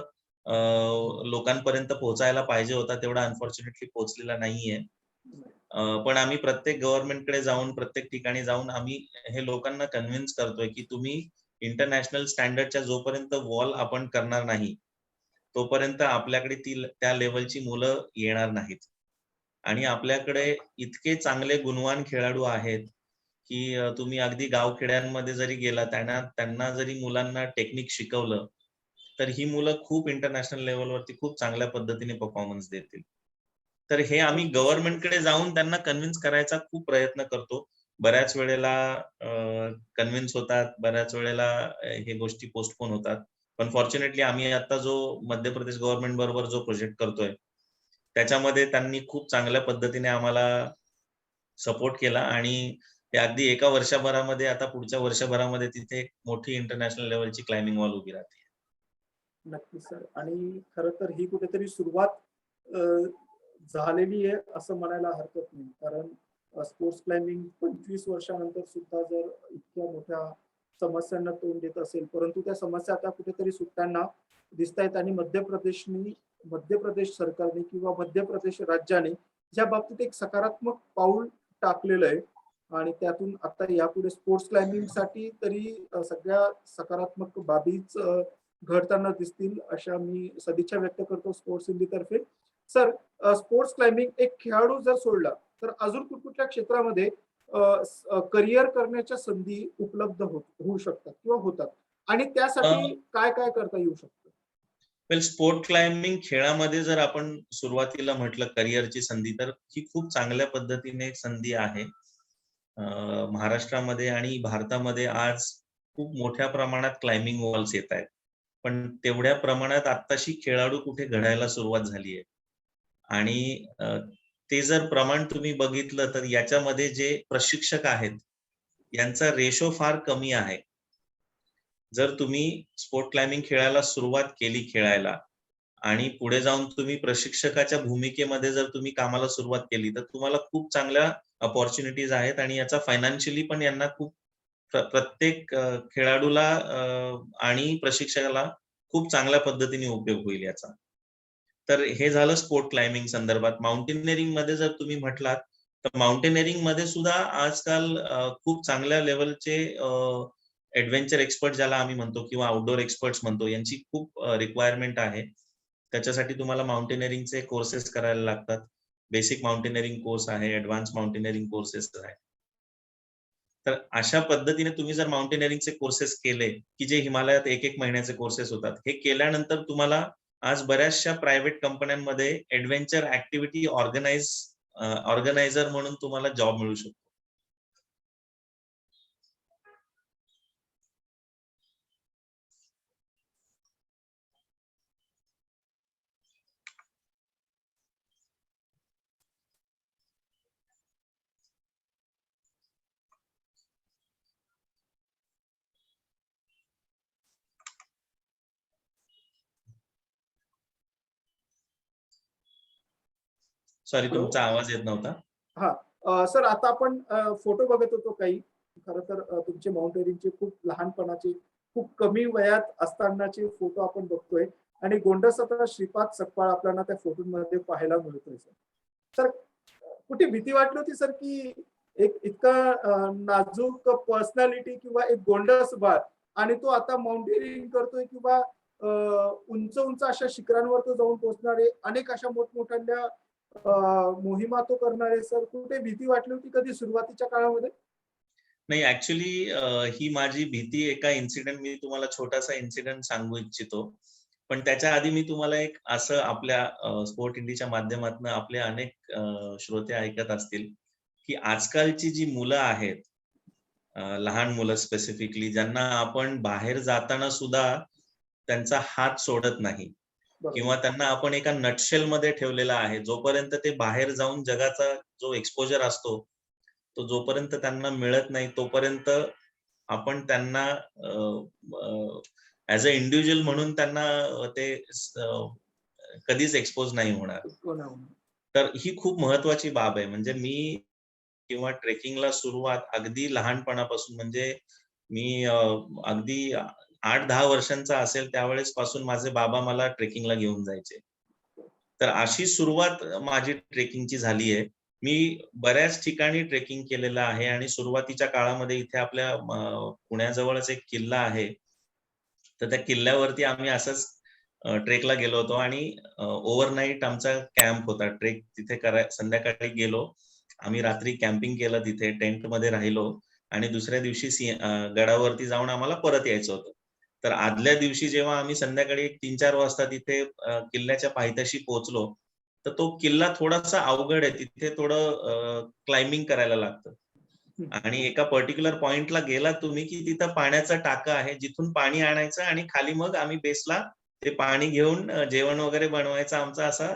लोकांपर्यंत पोहोचायला पाहिजे होता तेवढा अनफॉर्च्युनेटली पोहोचलेला नाहीये. पण आम्ही प्रत्येक गव्हर्नमेंटकडे जाऊन, प्रत्येक ठिकाणी जाऊन आम्ही हे लोकांना कन्व्हिन्स करतोय की तुम्ही इंटरनॅशनल स्टँडर्डच्या जोपर्यंत वॉल आपण करणार नाही, तोपर्यंत आपल्याकडे त्या लेव्हलची मुलं येणार नाहीत. आणि आपल्याकडे इतके चांगले गुणवान खेळाडू आहेत, की तुम्ही अगदी गावखेड्यांमध्ये जरी गेला त्यांना जरी मुलांना टेक्निक शिकवलं, तर ही मुलं खूप इंटरनॅशनल लेव्हलवरती खूप चांगल्या पद्धतीने परफॉर्मन्स देतील. तर हे आम्ही गव्हर्नमेंटकडे जाऊन त्यांना कन्व्हिन्स करायचा खूप प्रयत्न करतो. बऱ्याच वेळेला कन्व्हिन्स होतात, बऱ्याच वेळेला हे गोष्टी पोस्टपोन होतात. पण फॉर्च्युनेटली आम्ही आता जो मध्य प्रदेश गव्हर्नमेंट बरोबर जो प्रोजेक्ट करतोय, त्याच्यामध्ये त्यांनी खूप चांगल्या पद्धतीने आम्हाला सपोर्ट केला आणि ते अगदी एका वर्षभरामध्ये आता पुढच्या वर्षभरामध्ये तिथे एक मोठी इंटरनॅशनल लेव्हलची क्लाइम्बिंग वॉल उभी राहते. नक्कीच सर. आणि खरं तर ही कुठेतरी सुरुवात अ, झालेली आहे असं म्हणायला हरकत नाही. कारण स्पोर्ट्स क्लाइम्बिंग 25 वर्षानंतर सुद्धा जर इतक्या मोठ्या समस्यांना तोंड देत असेल, परंतु त्या समस्या आता कुठेतरी सुटताना दिसतायत आणि मध्य प्रदेश सरकारने किंवा मध्य प्रदेश राज्याने या बाबतीत एक सकारात्मक पाऊल टाकलेलं आहे आणि त्यातून आता यापुढे स्पोर्ट्स क्लाइम्बिंगसाठी तरी सगळ्या सकारात्मक बाबीच घडताना दिसतील अशा मी सदिच्छा व्यक्त करतो स्पोर्ट्स इंडियातर्फे. सर, स्पोर्ट्स क्लाइम्बिंग एक खेळाडू जर सोडला तर अजून कुठल्या क्षेत्रामध्ये करिअर करण्याच्या संधी उपलब्ध होऊ शकतात किंवा होतात आणि त्यासाठी काय काय करता येऊ शकतं? वेल, स्पोर्ट क्लाइम्बिंग खेळामध्ये जर आपण सुरुवातीला म्हटलं करिअरची संधी, तर ही खूप चांगल्या पद्धतीने एक संधी आहे. महाराष्ट्रामध्ये आणि भारतामध्ये आज खूप मोठ्या प्रमाणात क्लाइम्बिंग वॉल्स येत आहेत. पण तेवढ्या प्रमाणात आत्ताशी खेळाडू कुठे घडायला सुरुवात झाली आहे. आणि ते जर प्रमाण तुम्ही बघितलं तर याच्यामध्ये जे प्रशिक्षक आहेत, यांचा रेशो फार कमी आहे. जर तुम्ही स्पोर्ट क्लाइम्बिंग खेळायला सुरुवात केली खेळायला आणि पुढे जाऊन तुम्ही प्रशिक्षकाच्या भूमिकेमध्ये जर तुम्ही कामाला सुरुवात केली, तर तुम्हाला खूप चांगल्या अपॉर्च्युनिटीज आहेत आणि याचा फायनान्शियली पण यांना खूप प्रत्येक खेळाडूला आणि प्रशिक्षकाला खूप चांगल्या पद्धतीने उपयोग होईल याचा. तर हे झालं स्पोर्ट क्लाइम्बिंग संदर्भात. माउंटेनिअरिंग मध्ये जर तुम्ही म्हटलात, तर माउंटेनिअरिंग मध्ये सुद्धा आजकाल खूप चांगल्या लेव्हलचे ॲडव्हेंचर एक्सपर्ट ज्याला आम्ही म्हणतो किंवा आउटडोर एक्सपर्ट्स म्हणतो, यांची खूप रिक्वायरमेंट आहे. त्याच्यासाठी तुम्हाला माउंटेनिअरिंगचे कोर्सेस करायला लागतात. बेसिक माउंटेनिअरिंग कोर्स आहे, ॲडव्हान्स माउंटेनिअरिंग कोर्सेस आहे. तर अशा पद्धतीने तुम्ही जर माउंटेनिअरिंगचे कोर्सेस केले, की जे हिमालयात 1-1 महिन्याचे कोर्सेस होतात, हे केल्यानंतर तुम्हाला आज बऱ्याचशा प्रायव्हेट कंपन्यांमध्ये ॲडव्हेंचर ॲक्टिव्हिटी ऑर्गनायझर म्हणून तुम्हाला जॉब मिळू शकतो. Sorry, hello. तुमचा आवाज येत नव्हता. हा, सर, आता आपण फोटो बघत होतो काही. खरं तर तुमचे माउंटेनिअरिंगचे खूप लहानपणाचे, खूप कमी वयात असतानाचे फोटो आपण बघतोय आणि गोंडसचा श्रीपाद सकपाळ आपल्याला त्या फोटोमध्ये पाहायला मिळतोय सर. सर, कुठे भीती वाटली होती सर की एक इतका नाजूक पर्सनॅलिटी किंवा एक गोंडस बाळ आणि तो आता माउंटेनिअरिंग करतोय किंवा उंच उंच अशा शिखरांवर तो जाऊन पोहोचणारे अनेक अशा मोठमोठ्या मोहिमा तो करणारे. सर, कुठे भीती वाटली होती कधी सुरुवातीच्या काळामध्ये? नाही, ऍक्च्युली ही माझी भीती एका इन्सिडेंट, मी तुम्हाला छोटासा इन्सिडेंट सांगू इच्छितो. पण त्याच्या आधी मी तुम्हाला एक असं, आपल्या स्पोर्ट इंडियाच्या माध्यमातून आपले अनेक श्रोते ऐकत असतील, की आजकालची जी मुलं आहेत, लहान मुलं स्पेसिफिकली, ज्यांना आपण बाहेर जाताना सुद्धा त्यांचा हात सोडत नाही किंवा त्यांना आपण एका नटशेल मध्ये ठेवलेला आहे. जोपर्यंत ते बाहेर जाऊन जगाचा जो एक्सपोजर असतो, तो जोपर्यंत त्यांना मिळत नाही, तोपर्यंत आपण त्यांना ऍज अ इंडिव्हिज्युअल म्हणून त्यांना ते कधीच एक्सपोज नाही होणार. तर ही खूप महत्वाची बाब आहे. म्हणजे मी किंवा ट्रेकिंगला सुरुवात अगदी लहानपणापासून, म्हणजे मी अगदी 8-10 वर्षांचा असेल त्यावेळेस पासून माझे बाबा मला ट्रेकिंगला घेऊन जायचे. तर अशी सुरुवात माझी ट्रेकिंगची झाली आहे. मी बऱ्याच ठिकाणी ट्रेकिंग केलेलं आहे आणि सुरुवातीच्या काळामध्ये इथे आपल्या पुण्याजवळच एक किल्ला आहे. तर त्या किल्ल्यावरती आम्ही असंच ट्रेकला गेलो होतो आणि ओव्हरनाईट आमचा कॅम्प होता. ट्रेक तिथे संध्याकाळी गेलो. आम्ही रात्री कॅम्पिंग केलं, तिथे टेंटमध्ये राहिलो आणि दुसऱ्या दिवशी गडावरती जाऊन आम्हाला परत यायचं होतं. तर आदल्या दिवशी जेव्हा आम्ही संध्याकाळी 3-4 वाजता तिथे किल्ल्याच्या पायथ्याशी पोहोचलो, तर तो किल्ला थोडासा अवघड आहे. तिथे थोडं क्लाइम्बिंग करायला लागतं आणि एका पर्टिक्युलर पॉइंटला गेला तुम्ही की तिथं पाण्याचा टाका आहे, जिथून पाणी आणायचं आणि खाली मग आम्ही बेसला ते पाणी घेऊन जेवण वगैरे बनवायचा आमचा असा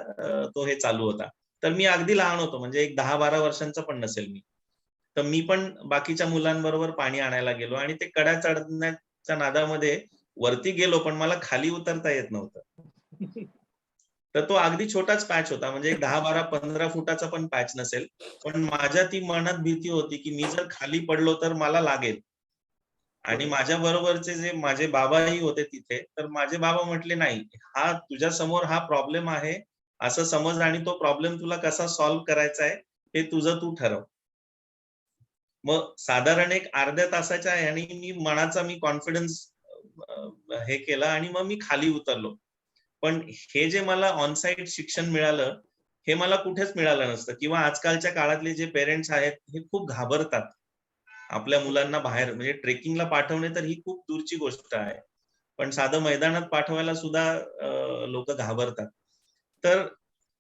तो हे चालू होता. तर मी अगदी लहान होतो, म्हणजे एक 10-12 वर्षांचा पण नसेल मी. तर मी पण बाकीच्या मुलांबरोबर पाणी आणायला गेलो आणि ते कड्या चढण्याच्या नादामध्ये वरती गेलो, पण मला खाली उतरता येत नव्हतं. तर तो अगदी छोटाच पॅच होता, म्हणजे एक 10-12-15 फुटाचा पण पॅच नसेल. पण माझ्या ती मनात भीती होती की मी जर खाली पडलो तर मला लागेल. आणि माझ्या बरोबरचे जे माझे बाबाही होते तिथे, तर माझे बाबा म्हटले, "नाही, हा तुझ्या समोर हा प्रॉब्लेम आहे, असं समज आणि तो प्रॉब्लेम तुला कसा सॉल्व्ह करायचा आहे, हे तुझं तू ठरव." मग साधारण एक अर्ध्या तासाच्या ह्यानी मी मनाचा कॉन्फिडन्स हे केलं आणि मग मी खाली उतरलो. पण हे जे मला ऑन साइट शिक्षण मिळालं, हे मला कुठेच मिळालं नसतं. किंवा आजकालच्या काळातले जे पेरेंट्स आहेत, हे खूप घाबरतात आपल्या मुलांना बाहेर, म्हणजे ट्रेकिंगला पाठवणे तर ही खूप दूरची गोष्ट आहे. पण साधं मैदानात पाठवायला सुद्धा लोक घाबरतात. तर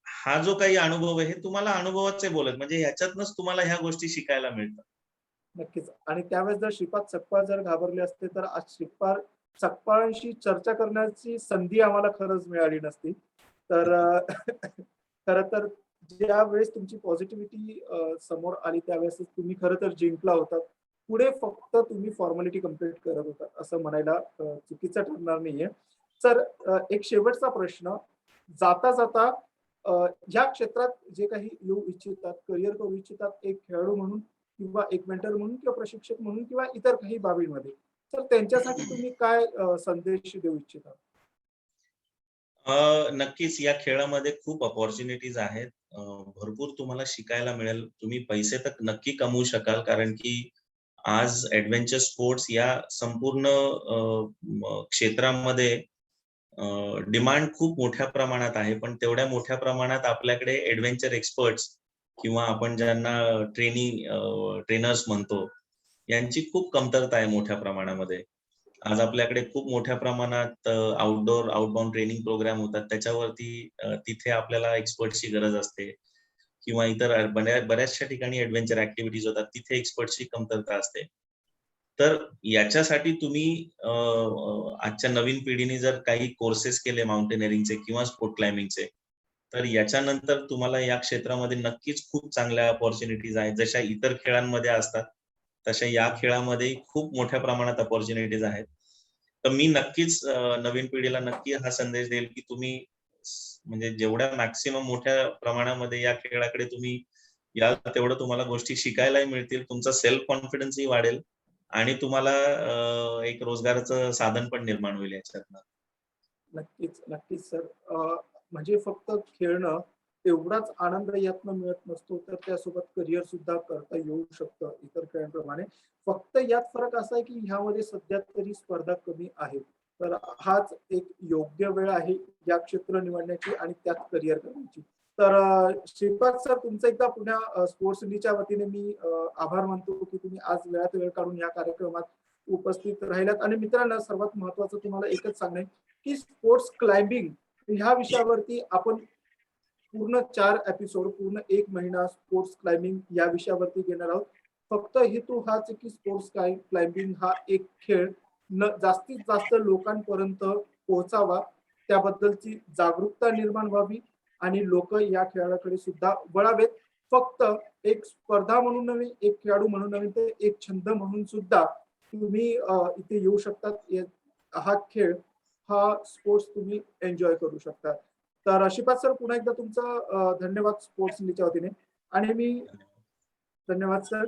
हा जो काही अनुभव आहे, हे तुम्हाला अनुभवाचे बोलत, म्हणजे ह्याच्यातनंच तुम्हाला ह्या गोष्टी शिकायला मिळतात. नक्कीच. आणि त्यावेळेस जर श्रीपाद सकपाळ जर घाबरले असते, तर आज श्रीपाद सकपाळांशी चर्चा करण्याची संधी आम्हाला खरंच मिळाली नसती. तर खरं तर ज्यावेळेस तुमची पॉझिटिव्हिटी समोर आली, त्यावेळेस तुम्ही खरं तर जिंकला होतात. पुढे फक्त तुम्ही फॉर्मॅलिटी कंप्लीट करत होता, असं म्हणायला चुकीचं ठरणार नाहीये. सर, एक शेवटचा प्रश्न. जाता जाता या क्षेत्रात जे काही येऊ इच्छितात, करिअर करू इच्छितात, एक खेळाडू म्हणून किंवा एक मेंटर म्हणून किंवा प्रशिक्षक म्हणून किंवा इतर काही बाबींमध्ये, तर त्यांच्यासाठी तुम्ही काय संदेश देऊ इच्छिता? नक्कीच या खेळामध्ये खूप अपॉर्च्युनिटीज आहेत. भरपूर तुम्हाला शिकायला मिळेल. तुम्ही पैसे तर नक्की कमवू शकाल, कारण की आज एडव्हेंचर स्पोर्ट्स या संपूर्ण क्षेत्रामध्ये डिमांड खूप मोठ्या प्रमाणात आहे. पण तेवढ्या मोठ्या प्रमाणात आपल्याकडे एडव्हेंचर एक्सपर्ट्स किंवा आपण ज्यांना ट्रेनर्स म्हणतो, यांची खूप कमतरता आहे मोठ्या प्रमाणामध्ये. आज आपल्याकडे खूप मोठ्या प्रमाणात आउटबाउंड ट्रेनिंग प्रोग्राम होतात. त्याच्यावरती तिथे आपल्याला एक्सपर्टची गरज असते किंवा इतर बऱ्याचशा ठिकाणी एडव्हेंचर ऍक्टिव्हिटीज होतात, तिथे एक्सपर्टची कमतरता असते. तर याच्यासाठी तुम्ही आजच्या नवीन पिढीने जर काही कोर्सेस केले माउंटेनिअरिंगचे किंवा स्पोर्ट क्लाइम्बिंगचे, तर याच्यानंतर तुम्हाला या क्षेत्रामध्ये नक्कीच खूप चांगल्या अपॉर्च्युनिटीज आहेत. जशा इतर खेळांमध्ये असतात, तशा या खेळामध्ये खूप मोठ्या प्रमाणात अपॉर्च्युनिटीज आहेत. तर मी नक्कीच नवीन पिढीला नक्की हा संदेश देईल की तुम्ही म्हणजे जेवढ्या मॅक्सिमम मोठ्या प्रमाणामध्ये या खेळाकडे तुम्ही याल, तेवढं तुम्हाला गोष्टी शिकायलाही मिळतील, तुमचा सेल्फ कॉन्फिडन्सही वाढेल आणि तुम्हाला एक रोजगाराचं साधन पण निर्माण होईल याच्यातनं. नक्कीच, नक्कीच सर. म्हणजे फक्त खेळणं एवढाच आनंद यातनं मिळत नसतो, तर त्यासोबत करिअर सुद्धा करता येऊ शकतं इतर खेळांप्रमाणे. फक्त यात फरक असा आहे की ह्यामध्ये सध्या तरी स्पर्धा कमी आहे. तर हाच एक योग्य वेळ आहे या क्षेत्र निवडण्याची आणि त्यात करिअर करण्याची. तर श्रीपाद सर, तुमचं एकदा पुण्या स्पोर्ट्स इंडीच्या वतीने मी आभार मानतो की तुम्ही आज वेळात वेळ काढून या कार्यक्रमात उपस्थित राहिलात. आणि मित्रांनो, सर्वात महत्वाचं तुम्हाला एकच सांगणं की स्पोर्ट्स क्लाइम्बिंग ह्या विषयावरती आपण पूर्ण 4 एपिसोड, पूर्ण 1 महिना स्पोर्ट्स क्लाइम्बिंग या विषयावरती घेणार आहोत. फक्त हेतू हाच आहे की स्पोर्ट्स क्लाइम्बिंग हा एक खेळ जास्तीत जास्त लोकांपर्यंत पोहोचावा, त्याबद्दलची जागरूकता निर्माण व्हावी आणि लोक या खेळाकडे सुद्धा वळावेत. फक्त एक स्पर्धा म्हणून नव्हे, एक खेळाडू म्हणून नव्हे, तर एक छंद म्हणून सुद्धा तुम्ही इथे येऊ शकतात. हा खेळ, हा स्पोर्ट्स तुम्ही एन्जॉय करू शकता. तर श्रीपाद सर, पुन्हा एकदा तुमचा धन्यवाद स्पोर्ट्स इंडीच्या वतीने. आणि मी धन्यवाद सर.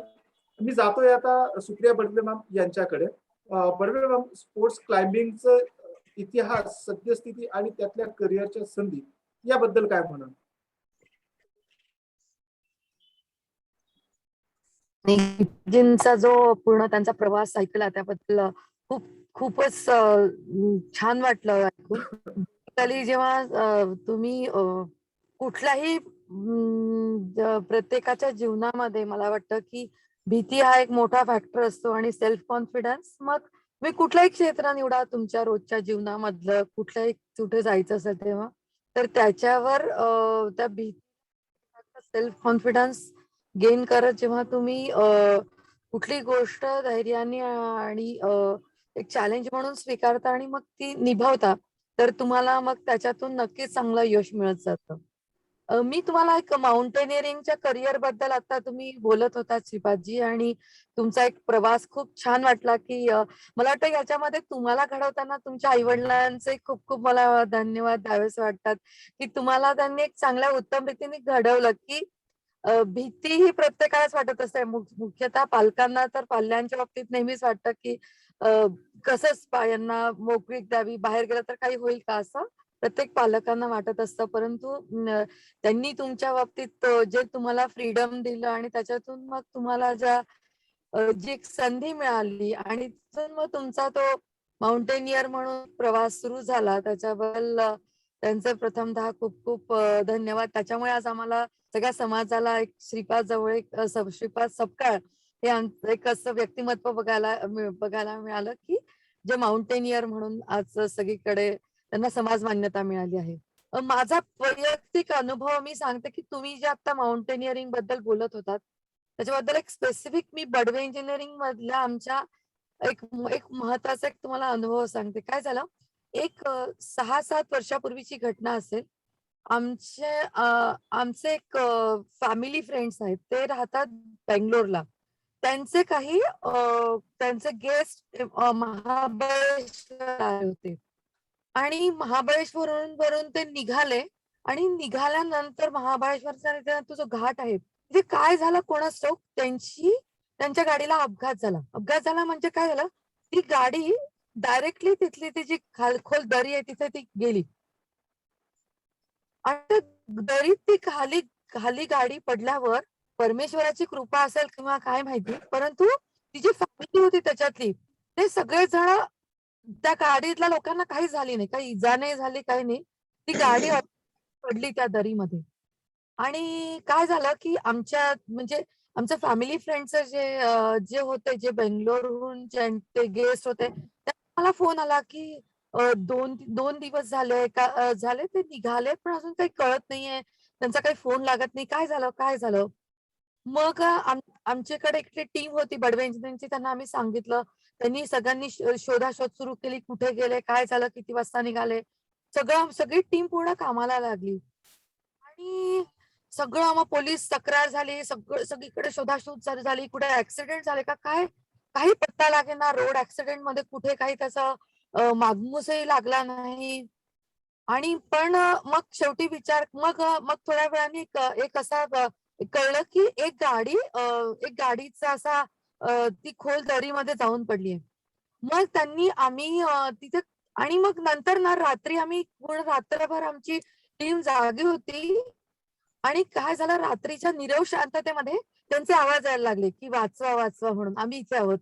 मी जातोय आता सुप्रिया बडवे मॅम यांच्याकडे. बडवे मॅम, स्पोर्ट्स क्लाइम्बिंगचं इतिहास, सद्यस्थिती आणि त्यातल्या करिअरच्या संधी याबद्दल काय म्हणाल? जिंचा जो पूर्ण त्यांचा प्रवास ऐकला त्याबद्दल खूपच छान वाटलं ऐकून. जेव्हा तुम्ही कुठल्याही प्रत्येकाच्या जीवनामध्ये मला वाटतं की भीती हा एक मोठा फॅक्टर असतो आणि सेल्फ कॉन्फिडन्स. मग तुम्ही कुठलाही क्षेत्र निवडा तुमच्या रोजच्या जीवनामधलं, कुठल्याही कुठे जायचं असेल तेव्हा, तर त्याच्यावर त्या भीती, सेल्फ कॉन्फिडन्स गेन करत जेव्हा तुम्ही कुठली गोष्ट धैर्याने आणि एक चॅलेंज म्हणून स्वीकारता आणि मग ती निभावता, तर तुम्हाला मग त्याच्यातून नक्कीच चांगलं यश मिळत जातं. मी तुम्हाला एक माउंटेनिअरिंगच्या करिअर बद्दल आता तुम्ही बोलत होता श्रीपादजी, आणि तुमचा एक प्रवास खूप छान वाटला की मला वाटतं याच्यामध्ये तुम्हाला घडवताना तुमच्या आई वडिलांचे खूप खूप मला धन्यवाद द्यावेसे वाटतात की तुम्हाला त्यांनी एक चांगल्या उत्तम रीतीने घडवलं की भीती ही प्रत्येकालाच वाटत असते. मुख्यतः पालकांना तर पाल्यांच्या बाबतीत नेहमीच वाटतं की कसंच यांना मोकळीक द्यावी, बाहेर गेलं तर काही होईल का, असं प्रत्येक पालकांना वाटत असतं. परंतु त्यांनी तुमच्या बाबतीत जे तुम्हाला फ्रीडम दिलं आणि त्याच्यातून मग तुम्हाला जी एक संधी मिळाली आणि तिथून मग तुमचा तो माउंटेनियर म्हणून प्रवास सुरू झाला, त्याच्याबद्दल त्यांचे प्रथमतः खूप खूप धन्यवाद. त्याच्यामुळे आज आम्हाला सगळ्या समाजाला एक श्रीपाद जवळ एक श्रीपाद सपकाळ हे एक असं व्यक्तिमत्व बघायला मिळालं की जे माउंटेनियर म्हणून आज सगळीकडे त्यांना समाज मान्यता मिळाली आहे. माझा वैयक्तिक अनुभव मी सांगते की तुम्ही जे आता माउंटेनिअरिंग बद्दल बोलत होतात त्याच्याबद्दल एक स्पेसिफिक मी बडवे इंजिनिअरिंग मधल्या आमच्या एक एक महत्वाचा एक तुम्हाला अनुभव सांगते. काय झालं, एक 6-7 वर्षापूर्वीची घटना असेल. आमचे एक फॅमिली फ्रेंड्स आहेत, ते राहतात बेंगलोरला. त्यांचे काही त्यांचे गेस्ट महाबळेश्वर आले होते आणि महाबळेश्वरवरून ते निघाले आणि निघाल्यानंतर महाबळेश्वरचा तो जो घाट आहे तिथे काय झालं कोणास ठाऊक, त्यांच्या गाडीला अपघात झाला. अपघात झाला म्हणजे काय झालं, ती गाडी डायरेक्टली तिथली ती जी खोल दरी आहे तिथे ती गेली आणि दरीत ती खाली खाली गाडी पडल्यावर परमेश्वराची कृपा असेल किंवा काय माहिती, परंतु ती जी फॅमिली होती त्याच्यातली ते सगळेजण, त्या गाडीतल्या लोकांना काही झाली नाही, काही इजा नाही झाली, काही नाही. ती गाडी पडली त्या दरीमध्ये. आणि काय झालं की आमच्या फॅमिली फ्रेंडचे जे होते, जे बेंगलोरहून ते गेस्ट होते, त्यांना मला फोन आला की 2 दिवस झाले ते निघाले पण अजून काही कळत नाहीये, त्यांचा काही फोन लागत नाही, काय झालं. मग आमच्याकडे एक टीम होती बडवे इंजिनिअरिंगची, त्यांना आम्ही सांगितलं. त्यांनी सगळ्यांनी शोधाशोध सुरू केली, कुठे गेले, काय झालं, किती वाजता निघाले. सगळी टीम पूर्ण कामाला लागली आणि सगळं मग पोलीस तक्रार झाली, सगळीकडे शोधाशोध चालू झाली. कुठे ऍक्सिडेंट झाले का काय, काही पत्ता लागेना. रोड ऍक्सिडेंट मध्ये कुठे काही त्याचा मागमूसही लागला नाही. आणि पण मग शेवटी मग थोड्या वेळाने एक असा कळलं की एक गाडीचा असा ती खोल दरीमध्ये जाऊन पडलीये. मग आम्ही तिथे, आणि मग नंतर ना रात्री आम्ही पूर्ण रात्रभर आमची टीम जागी होती आणि काय झालं, रात्रीच्या नीरव शांततेमध्ये त्यांचे आवाज यायला लागले की वाचवा वाचवा म्हणून, आम्ही इथे आहोत.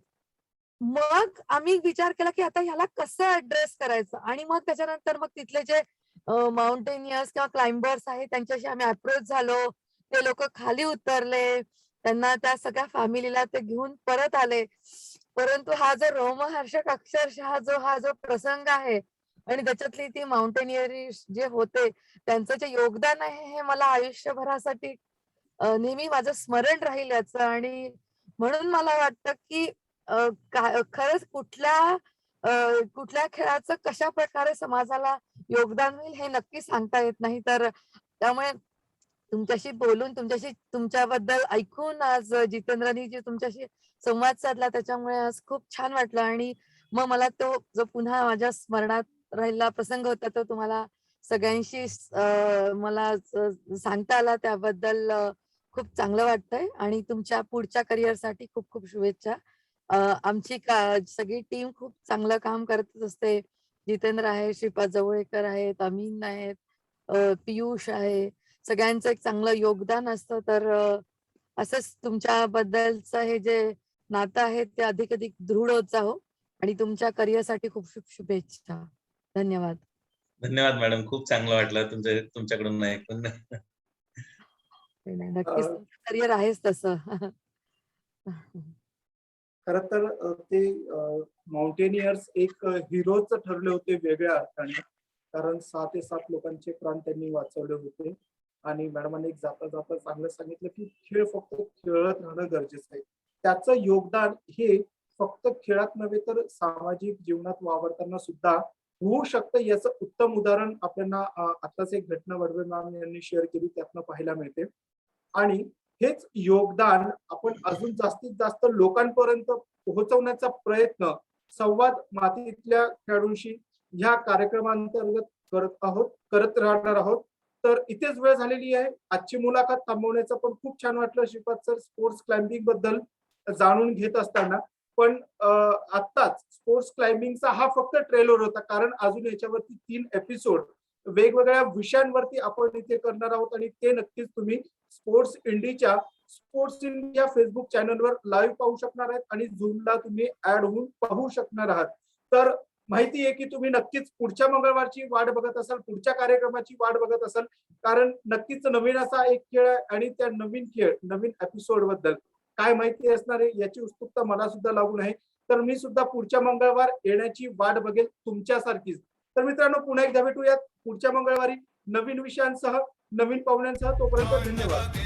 मग आम्ही विचार केला की आता ह्याला कसं ऍड्रेस करायचं, आणि मग त्याच्यानंतर मग तिथले जे माउंटेनियर्स किंवा क्लाइंबर्स आहेत त्यांच्याशी आम्ही अप्रोच झालो. ते लोक खाली उतरले, त्यांना त्या सगळ्या फॅमिलीला ते घेऊन परत आले. परंतु हा जो रोमहर्षक अक्षरशः हा जो प्रसंग आहे आणि त्याच्यातली ती माउंटेनियरिस्ट जे होते त्यांचं जे योगदान आहे हे मला आयुष्यभरासाठी नेहमी माझं स्मरण राहील याचं. आणि म्हणून मला वाटतं की खरंच कुठल्या खेळाचं कशा प्रकारे समाजाला योगदान होईल हे नक्की सांगता येत नाही. तर त्यामुळे तुमच्याशी बोलून, तुमच्याबद्दल ऐकून, आज जितेंद्रनी जे तुमच्याशी संवाद साधला त्याच्यामुळे आज खूप छान वाटलं. आणि मग मला तो जो पुन्हा माझ्या स्मरणात राहिलेला प्रसंग होता तो तुम्हाला सगळ्यांशी मला सांगता आला, त्याबद्दल खूप चांगलं वाटतंय. आणि तुमच्या पुढच्या करिअरसाठी खूप खूप शुभेच्छा. आमची सगळी टीम खूप चांगलं काम करत असते. जितेंद्र आहे, श्रीपाद जवळेकर आहेत, अमीन आहेत, पियुष आहे, सगळ्यांचं एक चांगलं योगदान असतं. तर असंच तुमच्याबद्दलचं हे जे नातं आहे ते अधिक अधिक दृढ होत जावो. आणि तुमच्या करिअरसाठी खूप खूप शुभेच्छा. धन्यवाद. धन्यवाद मॅडम. खूप चांगलं वाटलं तुमच्याकडून ऐकून. नक्कीच करिअर आहेच तसं. खर तर ते माउंटेनियर्स एक हिरोच ठरले होते वेगळ्या अर्थाने, कारण 6 ते 7 लोकांचे प्राण त्यांनी वाचवले होते. आणि मॅडमांनी एक जाता जाता चांगलं सांगितलं की खेळ फक्त खेळत राहणं गरजेचं आहे. त्याचं योगदान हे फक्त खेळात नव्हे तर सामाजिक जीवनात वावरताना सुद्धा होऊ शकतं. याचं उत्तम उदाहरण आपल्याला आताच एक घटना वडवे मॅम यांनी शेअर केली त्यातनं पाहायला मिळते. आणि हेच योगदान आपण अजून जास्तीत जास्त लोकांपर्यंत पोहोचवण्याचा प्रयत्न संवाद मातीतल्या खेळाडूंशी ह्या कार्यक्रमांतर्गत करत राहणार आहोत. तर इथेच वेळ झालेली आहे. आजची मुलाखत थांबवण्याचं पण खूप छान वाटलं श्रीपाद सर स्पोर्ट्स क्लाइम्बिंग बद्दल जाणून घेत असताना. पण आत्ताच स्पोर्ट्स क्लाइम्बिंगचा हा फक्त ट्रेलर होता, कारण अजून याच्यावरती 3 एपिसोड वेगवेगळ्या विषयांवरती आपण इथे करणार आहोत. आणि ते नक्कीच तुम्ही स्पोर्ट्स इंडिया फेसबुक चॅनलवर लाईव्ह पाहू शकणार आहेत आणि झूमला तुम्ही ऍड होऊन पाहू शकणार आहात. तर माहिती आहे की तुम्ही नक्कीच पुढच्या मंगळवारची वाट बघत असाल, पुढच्या कार्यक्रमाची वाट बघत असाल, कारण नक्कीच नवीन असा एक खेळ आहे आणि त्या नवीन एपिसोड बद्दल काय माहिती असणार आहे याची उत्सुकता मला सुद्धा लागून आहे. तर मी सुद्धा पुढच्या मंगळवार येण्याची वाट बघेल तुमच्यासारखीच. तर मित्रांनो, पुन्हा एकदा भेटूयात पुढच्या मंगळवारी नवीन विषयांसह, नवीन पाहुण्यांसह. तोपर्यंत धन्यवाद.